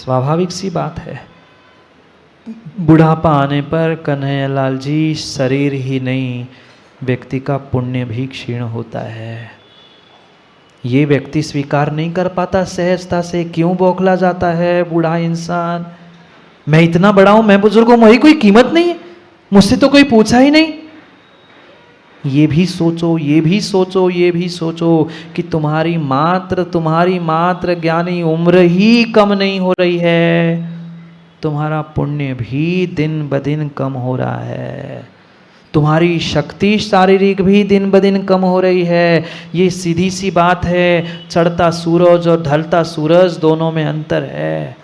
स्वाभाविक सी बात है। बुढ़ापा आने पर कन्हैयालाल जी शरीर ही नहीं, व्यक्ति का पुण्य भी क्षीण होता है। ये व्यक्ति स्वीकार नहीं कर पाता सहजता से। क्यों बौखला जाता है बूढ़ा इंसान? मैं इतना बड़ा हूं, मैं बुजुर्ग हूं, मेरी कोई कीमत नहीं है, मुझसे तो कोई पूछा ही नहीं। ये भी सोचो, ये भी सोचो, ये भी सोचो कि तुम्हारी मात्र ज्ञानी उम्र ही कम नहीं हो रही है, तुम्हारा पुण्य भी दिन ब दिन कम हो रहा है, तुम्हारी शक्ति शारीरिक भी दिन ब दिन कम हो रही है। ये सीधी सी बात है। चढ़ता सूरज और ढलता सूरज दोनों में अंतर है।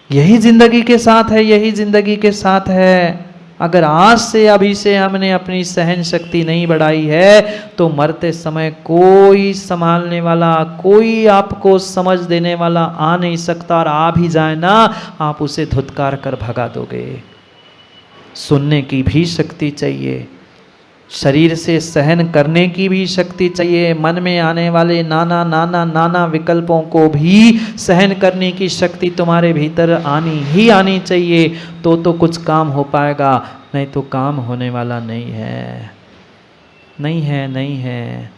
यही जिंदगी के साथ है, यही जिंदगी के साथ है। अगर आज से अभी से हमने अपनी सहन शक्ति नहीं बढ़ाई है तो मरते समय कोई संभालने वाला, कोई आपको समझ देने वाला आ नहीं सकता। और आ भी जाए ना, आप उसे धुतकार कर भगा दोगे। सुनने की भी शक्ति चाहिए, शरीर से सहन करने की भी शक्ति चाहिए, मन में आने वाले नाना विकल्पों को भी सहन करने की शक्ति तुम्हारे भीतर आनी ही आनी चाहिए। तो कुछ काम हो पाएगा, नहीं तो काम होने वाला नहीं है, नहीं है, नहीं है।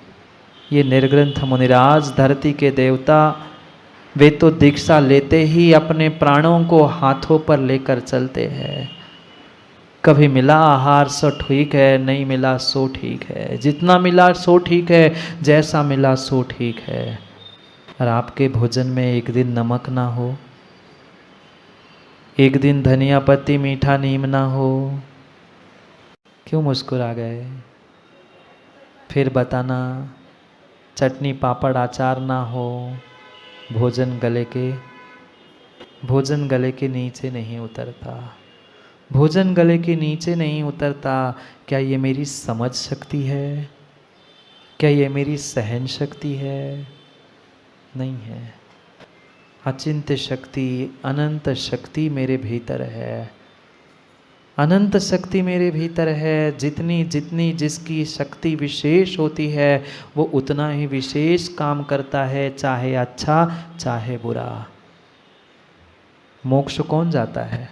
ये निर्ग्रंथ मुनिराज, धरती के देवता, वे तो दीक्षा लेते ही अपने प्राणों को हाथों पर लेकर चलते हैं। कभी मिला आहार सो ठीक है, नहीं मिला सो ठीक है, जितना मिला सो ठीक है, जैसा मिला सो ठीक है। और आपके भोजन में एक दिन नमक ना हो, एक दिन धनिया पत्ती मीठा नीम ना हो, क्यों मुस्कुरा गए? फिर बताना। चटनी पापड़ अचार ना हो, भोजन गले के नीचे नहीं उतरता, भोजन गले के नीचे नहीं उतरता। क्या ये मेरी समझ शक्ति है? क्या ये मेरी सहन शक्ति है? नहीं है। अचिंत्य शक्ति, अनंत शक्ति मेरे भीतर है, अनंत शक्ति मेरे भीतर है। जितनी जितनी जिसकी शक्ति विशेष होती है वो उतना ही विशेष काम करता है, चाहे अच्छा चाहे बुरा। मोक्ष कौन जाता है?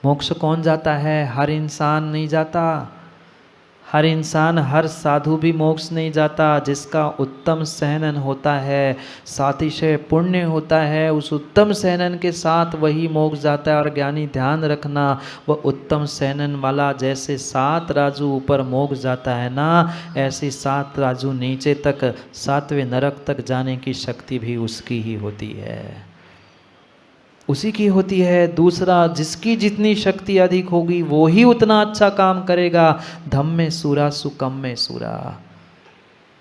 मोक्ष कौन जाता है? हर इंसान नहीं जाता, हर इंसान, हर साधु भी मोक्ष नहीं जाता। जिसका उत्तम सहनन होता है, सातिशय पुण्य होता है, उस उत्तम सहनन के साथ वही मोक्ष जाता है। और ज्ञानी ध्यान रखना, वह उत्तम सहनन वाला जैसे 7 राजू ऊपर मोक्ष जाता है ना, ऐसे 7 राजू नीचे तक 7वें नरक तक जाने की शक्ति भी उसकी ही होती है, उसी की होती है। दूसरा, जिसकी जितनी शक्ति अधिक होगी वो ही उतना अच्छा काम करेगा। धम में सूरा सु कम में सूरा,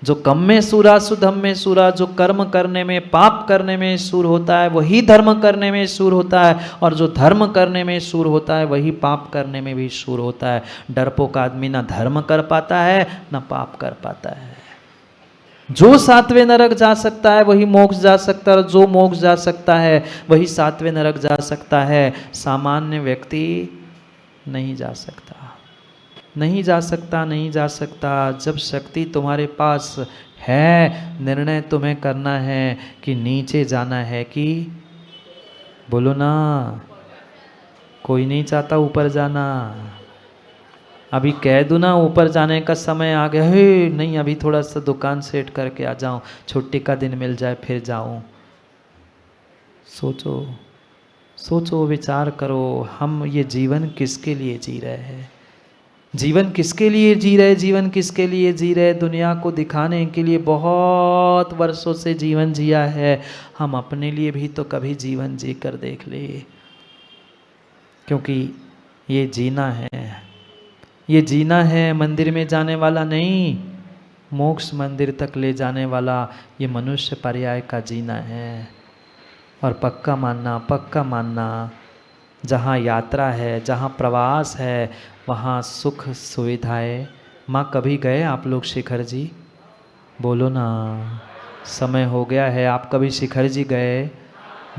जो कम में सूरा सु धम में सूरा, जो कर्म करने में, पाप करने में सूर होता है वही धर्म करने में सूर होता है, और जो धर्म करने में सूर होता है वही पाप करने में भी सूर होता है। डरपोक आदमी ना धर्म कर पाता है ना पाप कर पाता है। जो 7वें नरक जा सकता है वही मोक्ष जा सकता है, और जो मोक्ष जा सकता है वही 7वें नरक जा सकता है। सामान्य व्यक्ति नहीं जा सकता, नहीं जा सकता, नहीं जा सकता। जब शक्ति तुम्हारे पास है, निर्णय तुम्हें करना है कि नीचे जाना है कि, बोलो ना, कोई नहीं चाहता ऊपर जाना। अभी कह दूँ ना ऊपर जाने का समय आ गया, हे नहीं अभी थोड़ा सा दुकान सेट करके आ जाऊँ, छुट्टी का दिन मिल जाए फिर जाऊँ। सोचो, सोचो, विचार करो, हम ये जीवन किसके लिए जी रहे हैं? जीवन किसके लिए जी रहे? जीवन किसके लिए जी रहे? दुनिया को दिखाने के लिए बहुत वर्षों से जीवन जिया है। हम अपने लिए भी तो कभी जीवन जी कर देख ले, क्योंकि ये जीना है, ये जीना है, मंदिर में जाने वाला नहीं, मोक्ष मंदिर तक ले जाने वाला ये मनुष्य पर्याय का जीना है। और पक्का मानना, पक्का मानना, जहाँ यात्रा है, जहाँ प्रवास है, वहाँ सुख सुविधाएं। माँ कभी गए आप लोग शिखर जी? बोलो ना, समय हो गया है। आप कभी शिखर जी गए?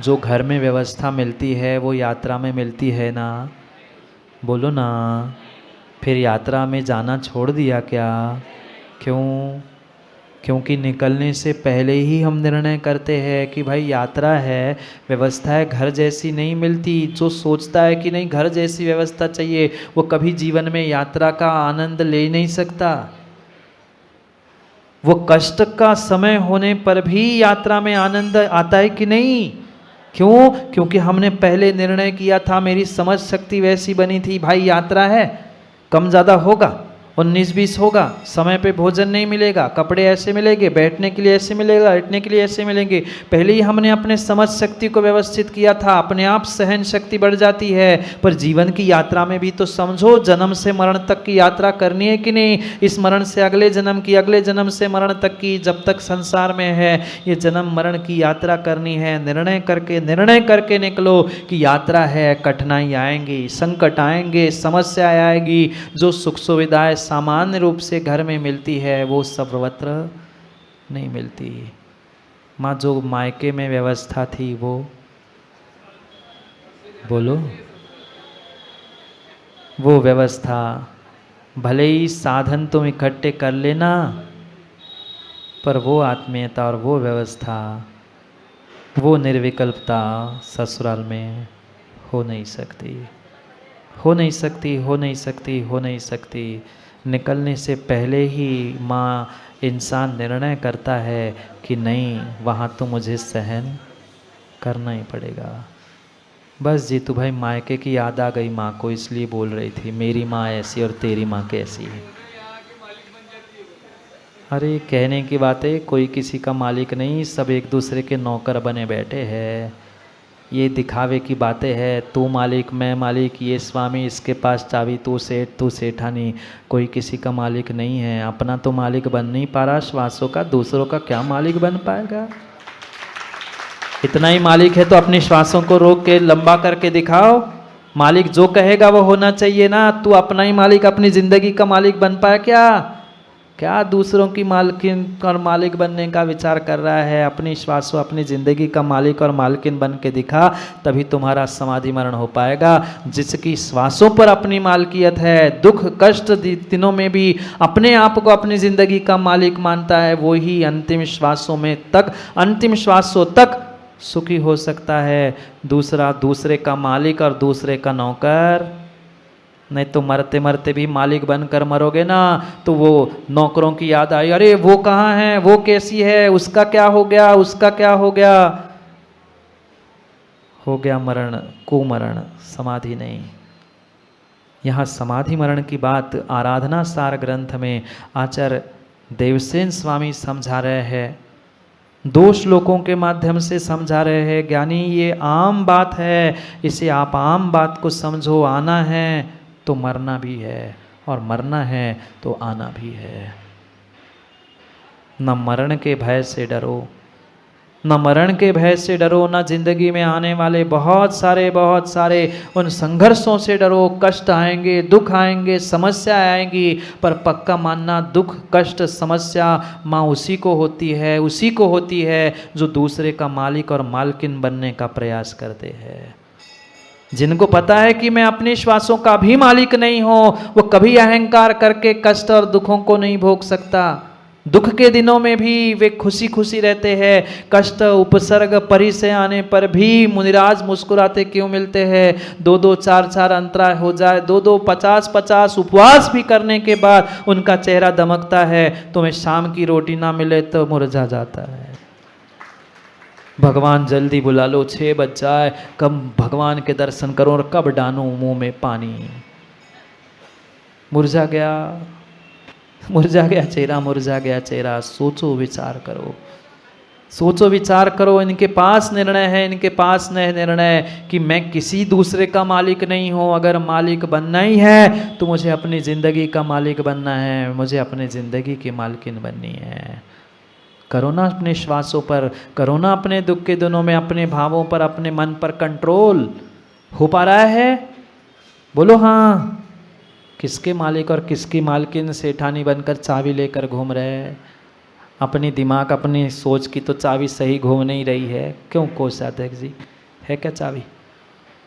जो घर में व्यवस्था मिलती है वो यात्रा में मिलती है ना? बोलो ना। फिर यात्रा में जाना छोड़ दिया क्या? क्यों? क्योंकि निकलने से पहले ही हम निर्णय करते हैं कि भाई यात्रा है, व्यवस्था है, घर जैसी नहीं मिलती। जो सोचता है कि नहीं घर जैसी व्यवस्था चाहिए, वो कभी जीवन में यात्रा का आनंद ले नहीं सकता। वो कष्ट का समय होने पर भी यात्रा में आनंद आता है कि नहीं? क्यों? क्योंकि हमने पहले निर्णय किया था, मेरी समझ शक्ति वैसी बनी थी, भाई यात्रा है, कम ज़्यादा होगा, 19-20 होगा, समय पे भोजन नहीं मिलेगा, कपड़े ऐसे मिलेंगे, बैठने के लिए ऐसे मिलेगा, बैठने के लिए ऐसे मिलेंगे। पहले ही हमने अपने समझ शक्ति को व्यवस्थित किया था। अपने आप सहन शक्ति बढ़ जाती है। पर जीवन की यात्रा में भी तो समझो, जन्म से मरण तक की यात्रा करनी है कि नहीं? इस मरण से अगले जन्म की, अगले जन्म से मरण तक की, जब तक संसार में है ये जन्म मरण की यात्रा करनी है। निर्णय करके निकलो कि यात्रा है, कठिनाई आएंगी, संकट आएंगे, समस्या आएगी। जो सुख सुविधाएं सामान्य रूप से घर में मिलती है वो सर्वत्र नहीं मिलती। माँ जो मायके में व्यवस्था थी वो, बोलो, वो व्यवस्था भले ही साधन तुम इकट्ठे कर लेना, पर वो आत्मीयता और वो व्यवस्था, वो निर्विकल्पता ससुराल में हो नहीं सकती, हो नहीं सकती, हो नहीं सकती, हो नहीं सकती। निकलने से पहले ही माँ इंसान निर्णय करता है कि नहीं, वहाँ तो मुझे सहन करना ही पड़ेगा। बस जीतू भाई, मायके की याद आ गई माँ को, इसलिए बोल रही थी मेरी माँ ऐसी और तेरी माँ कैसी है। अरे कहने की बात है, कोई किसी का मालिक नहीं, सब एक दूसरे के नौकर बने बैठे हैं। ये दिखावे की बातें है, तू मालिक मैं मालिक, ये स्वामी इसके पास चाबी, तू सेठ तू सेठानी। कोई किसी का मालिक नहीं है। अपना तो मालिक बन नहीं पा रहा श्वासों का, दूसरों का क्या मालिक बन पाएगा? इतना ही मालिक है तो अपने श्वासों को रोक के लंबा करके दिखाओ। मालिक जो कहेगा वो होना चाहिए ना। तू अपना ही मालिक, अपनी जिंदगी का मालिक बन पाया क्या? क्या दूसरों की मालकिन और मालिक बनने का विचार कर रहा है? अपनी श्वासों, अपनी ज़िंदगी का मालिक और मालकिन बन के दिखा, तभी तुम्हारा समाधि मरण हो पाएगा। जिसकी श्वासों पर अपनी मालकियत है, दुख कष्ट दिनों में भी अपने आप को अपनी ज़िंदगी का मालिक मानता है, वो ही अंतिम श्वासों तक सुखी हो सकता है। दूसरा दूसरे का मालिक और दूसरे का नौकर, नहीं तो मरते मरते भी मालिक बनकर मरोगे ना, तो वो नौकरों की याद आई, अरे वो कहाँ है, वो कैसी है, उसका क्या हो गया, उसका क्या हो गया। हो गया मरण, कुमरण, समाधि नहीं। यहाँ समाधि मरण की बात आराधना सार ग्रंथ में आचार्य देवसेन स्वामी समझा रहे हैं, 2 श्लोकों के माध्यम से समझा रहे हैं। ज्ञानी ये आम बात है, इसे आप आम बात को समझो। आना है तो मरना भी है, और मरना है तो आना भी है। न मरण के भय से डरो, न मरण के भय से डरो, न जिंदगी में आने वाले बहुत सारे उन संघर्षों से डरो। कष्ट आएंगे, दुख आएंगे, समस्या आएंगी, पर पक्का मानना, दुख कष्ट समस्या माँ उसी को होती है जो दूसरे का मालिक और मालकिन बनने का प्रयास करते हैं। जिनको पता है कि मैं अपने श्वासों का भी मालिक नहीं हूं, वो कभी अहंकार करके कष्ट और दुखों को नहीं भोग सकता। दुख के दिनों में भी वे खुशी खुशी रहते हैं। कष्ट उपसर्ग परि से आने पर भी मुनिराज मुस्कुराते क्यों मिलते हैं? 2-2 4-4 अंतराय हो जाए, 2-2 50-50 उपवास भी करने के बाद उनका चेहरा दमकता है। तुम्हें शाम की रोटी ना मिले तो मुरझा जाता है। भगवान जल्दी बुला लो, 6 बज जाए, कब भगवान के दर्शन करो और कब डालो मुंह में पानी। मुरझा गया चेहरा, मुरझा गया चेहरा। सोचो विचार करो। इनके पास निर्णय है, इनके पास निर्णय कि मैं किसी दूसरे का मालिक नहीं हूँ। अगर मालिक बनना ही है तो मुझे अपनी ज़िंदगी का मालिक बनना है, मुझे अपनी ज़िंदगी की मालकिन बननी है। करो ना अपने श्वासों पर, करो ना अपने दुख के दिनों में अपने भावों पर, अपने मन पर कंट्रोल। हो पा रहा है? बोलो हाँ। किसके मालिक और किसकी मालकिन सेठानी बनकर चाबी लेकर घूम रहे हैं? अपनी दिमाग, अपनी सोच की तो चाबी सही घूम नहीं रही है। क्यों कोषाध्यक्ष जी, है क्या चाबी?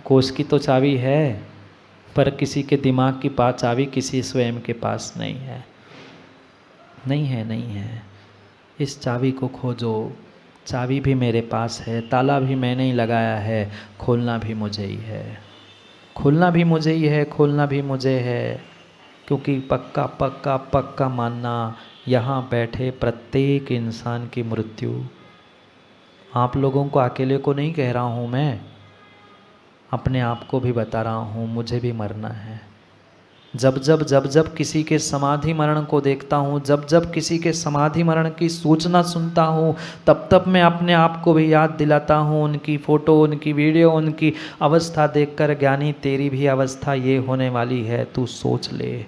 कोष की तो चाबी है, पर किसी के दिमाग की चाबी किसी स्वयं के पास नहीं है। इस चाबी को खोजो, चाबी भी मेरे पास है, ताला भी मैंने ही लगाया है, खोलना भी मुझे ही है, खोलना भी मुझे ही है, खोलना भी मुझे है। क्योंकि पक्का पक्का पक्का मानना, यहाँ बैठे प्रत्येक इंसान की मृत्यु, आप लोगों को अकेले को नहीं कह रहा हूँ मैं, अपने आप को भी बता रहा हूँ, मुझे भी मरना है। जब जब किसी के समाधि मरण को देखता हूँ, जब जब किसी के समाधि मरण की सूचना सुनता हूँ, तब तब मैं अपने आप को भी याद दिलाता हूँ, उनकी फ़ोटो, उनकी वीडियो, उनकी अवस्था देखकर, ज्ञानी तेरी भी अवस्था ये होने वाली है, तू सोच ले,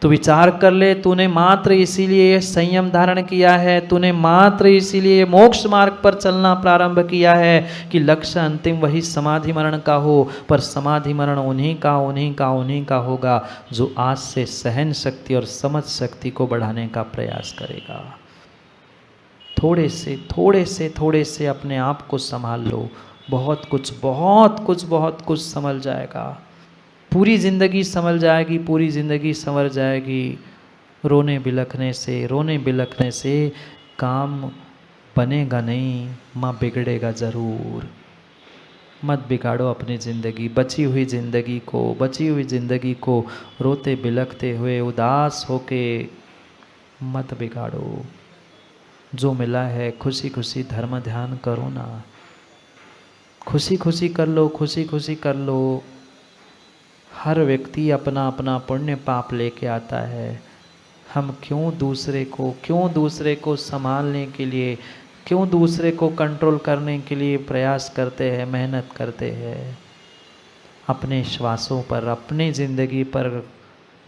तू विचार कर ले। तूने मात्र इसीलिए संयम धारण किया है, तूने मात्र इसीलिए मोक्ष मार्ग पर चलना प्रारंभ किया है कि लक्ष्य अंतिम वही समाधि मरण का हो। पर समाधि मरण उन्हीं का होगा जो आज से सहन शक्ति और समझ शक्ति को बढ़ाने का प्रयास करेगा। थोड़े से अपने आप को संभाल लो, बहुत कुछ संभल जाएगा। पूरी ज़िंदगी संभल जाएगी, पूरी ज़िंदगी संवर जाएगी। रोने बिलखने से काम बनेगा नहीं, माँ बिगड़ेगा ज़रूर। मत बिगाड़ो अपनी ज़िंदगी, बची हुई ज़िंदगी को रोते बिलखते हुए उदास होके मत बिगाड़ो। जो मिला है खुशी खुशी धर्म ध्यान करो ना, खुशी खुशी कर लो। हर व्यक्ति अपना अपना पुण्य पाप लेके आता है। हम क्यों दूसरे को संभालने के लिए, क्यों दूसरे को कंट्रोल करने के लिए प्रयास करते हैं, मेहनत करते हैं। अपने श्वासों पर, अपनी ज़िंदगी पर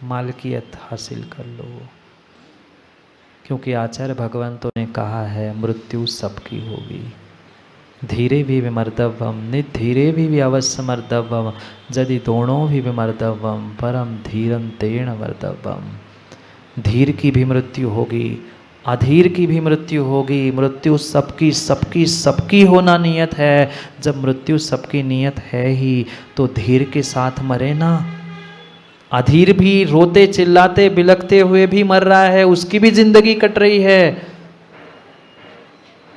मालकियत हासिल कर लो, क्योंकि आचार्य भगवंतों ने कहा है मृत्यु सबकी होगी। धीरे भी विमर्दवम निधीरे भी अवश्यमर्दवम यदि दोनों भी विमर्दवम परम धीरम तेण वर्दवम। धीर की भी मृत्यु होगी, अधीर की भी मृत्यु होगी। मृत्यु सबकी होना नियत है। जब मृत्यु सबकी नियत है ही तो धीर के साथ मरे ना। अधीर भी रोते चिल्लाते बिलखते हुए भी मर रहा है, उसकी भी जिंदगी कट रही है।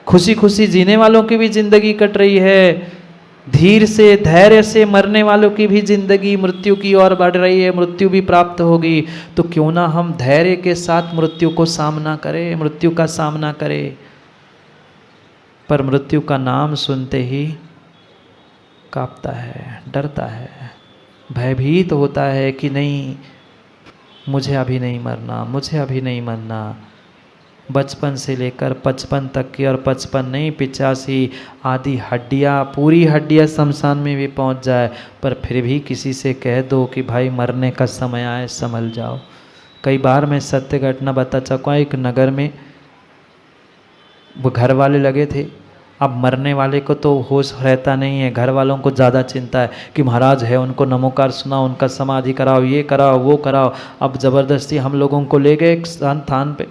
खुशी खुशी जीने वालों की भी जिंदगी कट रही है। धीर से धैर्य से मरने वालों की भी जिंदगी मृत्यु की ओर बढ़ रही है, मृत्यु भी प्राप्त होगी। तो क्यों ना हम धैर्य के साथ मृत्यु को सामना करें, मृत्यु का सामना करें। पर मृत्यु का नाम सुनते ही कांपता है, डरता है, भयभीत होता है कि नहीं मुझे अभी नहीं मरना। बचपन से लेकर 55 तक की, और 55 नहीं 85 आदि हड्डियाँ, पूरी हड्डियाँ शमशान में भी पहुंच जाए, पर फिर भी किसी से कह दो कि भाई मरने का समय आए, संभल जाओ। कई बार मैं सत्य घटना बता चुका हूँ। एक नगर में वो घर वाले लगे थे, अब मरने वाले को तो होश रहता नहीं है, घर वालों को ज़्यादा चिंता है कि महाराज है, उनको नमोकार सुनाओ, उनका समाधि कराओ, ये कराओ वो कराओ। अब ज़बरदस्ती हम लोगों को ले गए एक स्थान पे।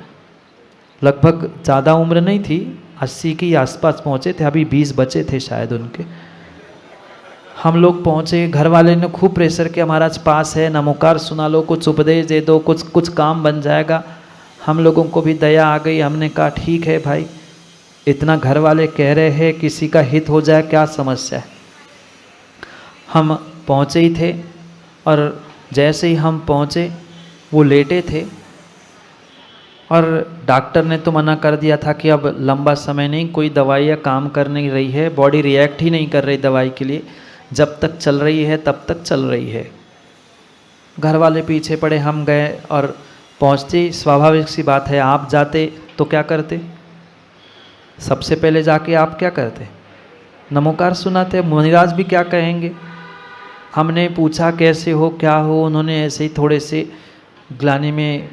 लगभग ज़्यादा उम्र नहीं थी, 80 के आसपास पहुँचे थे, अभी 20 बचे थे शायद उनके। हम लोग पहुँचे, घर वाले ने खूब प्रेशर किया, महाराज पास है, नमोकार सुना लो, कुछ उपदेश दे दो, कुछ काम बन जाएगा। हम लोगों को भी दया आ गई, हमने कहा ठीक है भाई, इतना घर वाले कह रहे हैं, किसी का हित हो जाए, क्या समस्या है। हम पहुँचे ही थे, और जैसे ही हम पहुँचे वो लेटे थे, और डॉक्टर ने तो मना कर दिया था कि अब लंबा समय नहीं, कोई दवाइयाँ काम कर नहीं रही है, बॉडी रिएक्ट ही नहीं कर रही दवाई के लिए, जब तक चल रही है तब तक चल रही है। घर वाले पीछे पड़े, हम गए और पहुँचते, स्वाभाविक सी बात है, आप जाते तो क्या करते, सबसे पहले जाके आप क्या करते, नमोकार सुनाते। मुनिराज भी क्या कहेंगे। हमने पूछा कैसे हो क्या हो, उन्होंने ऐसे ही थोड़े से ग्लानि में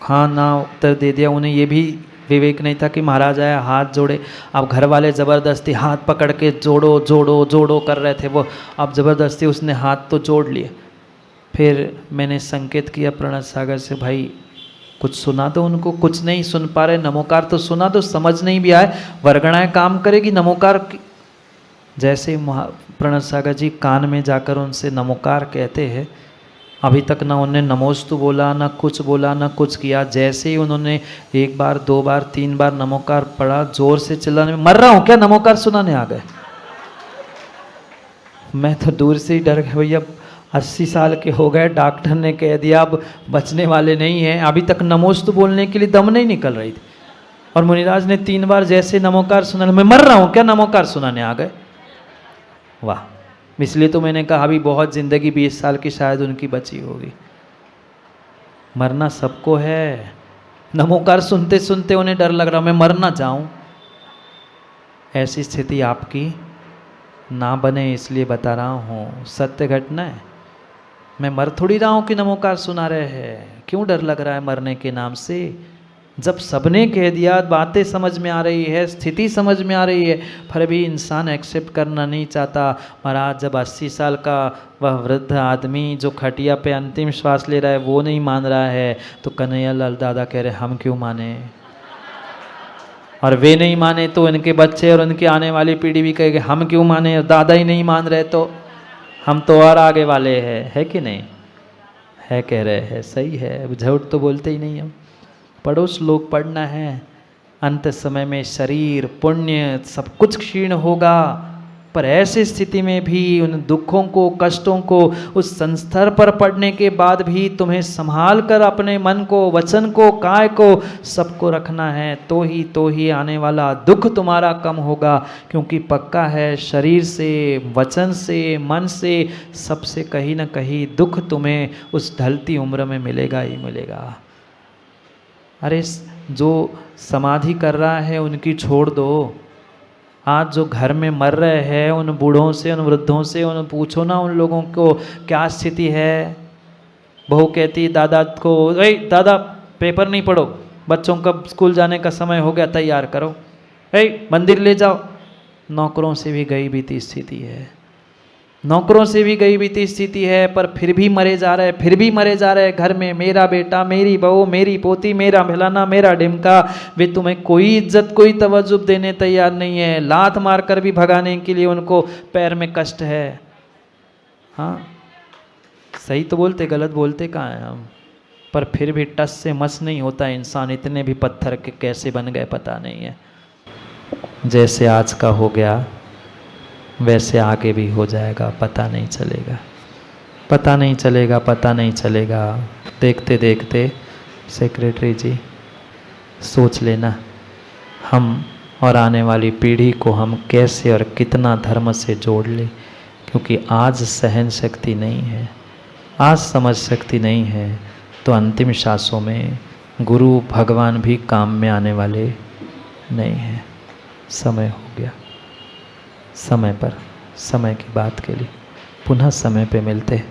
हाँ ना उत्तर दे दिया। उन्हें ये भी विवेक नहीं था कि महाराज आया हाथ जोड़े। अब घर वाले ज़बरदस्ती हाथ पकड़ के जोड़ो जोड़ो जोड़ो कर रहे थे वो, अब ज़बरदस्ती उसने हाथ तो जोड़ लिए। फिर मैंने संकेत किया प्रणत सागर से, भाई कुछ सुना दो उनको, कुछ नहीं सुन पा रहे, नमोकार तो सुना दो, समझ नहीं भी आए, वर्गणाएँ काम करेगी नमोकार की। जैसे प्रणत सागर जी कान में जाकर उनसे नमोकार कहते हैं, अभी तक ना उन्होंने नमोस्तु बोला, ना कुछ बोला, ना कुछ किया। जैसे ही उन्होंने 1 बार 2 बार 3 बार नमोकार पढ़ा, जोर से चिल्लाने में, मर रहा हूँ क्या, नमोकार सुनाने आ गए। मैं तो दूर से ही डर गया, भैया 80 साल के हो गए, डॉक्टर ने कह दिया अब बचने वाले नहीं हैं। अभी तक नमोस्तु बोलने के लिए दम नहीं निकल रही थी, और मुनिराज ने 3 बार जैसे नमोकार सुनाने, मैं मर रहा हूँ क्या, नमोकार सुनाने आ गए। वाह, इसलिए तो मैंने कहा अभी बहुत ज़िंदगी 20 साल की शायद उनकी बची होगी। मरना सबको है, नमोकार सुनते सुनते उन्हें डर लग रहा मैं मर ना जाऊं। ऐसी स्थिति आपकी ना बने इसलिए बता रहा हूँ, सत्य घटना है। मैं मर थोड़ी रहा हूँ कि नमोकार सुना रहे हैं, क्यों डर लग रहा है मरने के नाम से। जब सबने कह दिया, बातें समझ में आ रही है, स्थिति समझ में आ रही है, फिर भी इंसान एक्सेप्ट करना नहीं चाहता। महाराज जब 80 साल का वह वृद्ध आदमी जो खटिया पे अंतिम श्वास ले रहा है वो नहीं मान रहा है, तो कन्हैया लाल दादा कह रहे हम क्यों माने। और वे नहीं माने तो इनके बच्चे और उनकी आने वाली पीढ़ी भी कहेगी हम क्यों माने, और दादा ही नहीं मान रहे तो हम तो और आगे वाले हैं, है कि नहीं है, कह रहे हैं। सही है, अब झूठ तो बोलते ही नहीं हम। पढ़ो श्लोक, पढ़ना है। अंत समय में शरीर पुण्य सब कुछ क्षीण होगा, पर ऐसी स्थिति में भी उन दुखों को, कष्टों को, उस संस्तर पर पड़ने के बाद भी तुम्हें संभाल कर अपने मन को, वचन को, काय को, सबको रखना है, तो ही आने वाला दुख तुम्हारा कम होगा। क्योंकि पक्का है शरीर से, वचन से, मन से, सबसे कहीं ना कहीं दुख तुम्हें उस ढलती उम्र में मिलेगा ही मिलेगा। अरे जो समाधि कर रहा है उनकी छोड़ दो, आज जो घर में मर रहे हैं उन बूढ़ों से, उन वृद्धों से उन पूछो ना, उन लोगों को क्या स्थिति है। बहू कहती दादा को, अरे दादा पेपर नहीं पढ़ो, बच्चों का स्कूल जाने का समय हो गया, तैयार करो, अरे मंदिर ले जाओ। नौकरों से भी गई बीती स्थिति है, नौकरों से भी गई बीती स्थिति है, पर फिर भी मरे जा रहे, फिर भी मरे जा रहे। घर में मेरा बेटा, मेरी बहू, मेरी पोती, मेरा मिलाना, मेरा डिमका, वे तुम्हें कोई इज्जत, कोई तवज्जुब देने तैयार नहीं है। लात मारकर भी भगाने के लिए उनको पैर में कष्ट है। हाँ सही तो बोलते, गलत बोलते कहाँ हैं हम। पर फिर भी टस से मस नहीं होता इंसान, इतने भी पत्थर के कैसे बन गए पता नहीं है। जैसे आज का हो गया वैसे आगे भी हो जाएगा, पता नहीं चलेगा, पता नहीं चलेगा, पता नहीं चलेगा। देखते देखते सेक्रेटरी जी सोच लेना, हम और आने वाली पीढ़ी को हम कैसे और कितना धर्म से जोड़ ले। क्योंकि आज सहन शक्ति नहीं है, आज समझ शक्ति नहीं है, तो अंतिम सांसों में गुरु भगवान भी काम में आने वाले नहीं हैं। समय हो गया, समय पर, समय की बात के लिए पुनः समय पे मिलते हैं,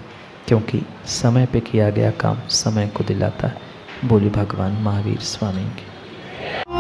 क्योंकि समय पे किया गया काम समय को दिलाता है। बोली भगवान महावीर स्वामी की।